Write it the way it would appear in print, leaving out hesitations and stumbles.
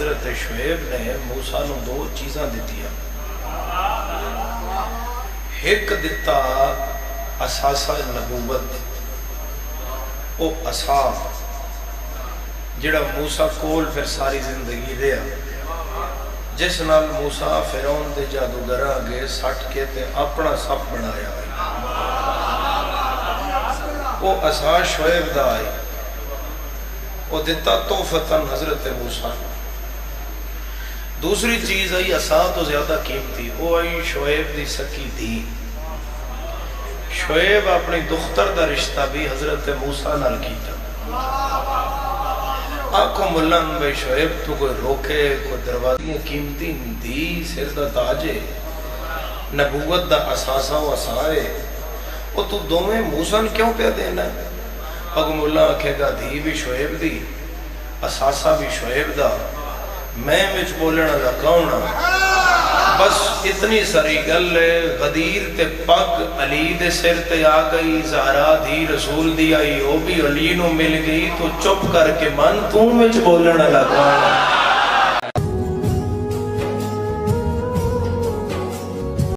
حضرت شعیب نے موسیٰ نو دو چیزاں دیتی ہیں. ایک دیتا اساسہ نبوت، او اسا جڑا موسیٰ کول پھر ساری زندگی رہا، جس نال موسیٰ فرعون دے جادوگراں اگے سٹ کے تے اپنا سپ بنایا ہے. وہ اسا شعیب دا آئی، وہ دیتا توفتاً حضرت موسیٰ. دوسری چیز آئی اسا تو زیادہ قیمتی، وہ آئی شعیب دی سکی دی. شعیب اپنی دختر دا رشتہ بھی حضرت موسیٰ نال کیتا. آنکھوں ملن بے شعیب تو کوئی روکے، کوئی دروازیاں قیمتی دی سر دا تاجے، نبوت دا اساسہ و اسائے، وہ تو دومیں موسیٰ کیوں پہ دینا ہے؟ اگو ملا آکھے گا دھی بھی شعیب دی، اساسہ بھی شعیب دا، میں مجھ بولنا دا کونہ. بس اتنی ساری گل ہے، غدیر تے پگ علی دے سر تے آ گئی، زہرا دھی رسول دی آئی، وہ بھی علی نو مل گئی، تو چپ کر کے من تو مجھ بولنا دا کونہ.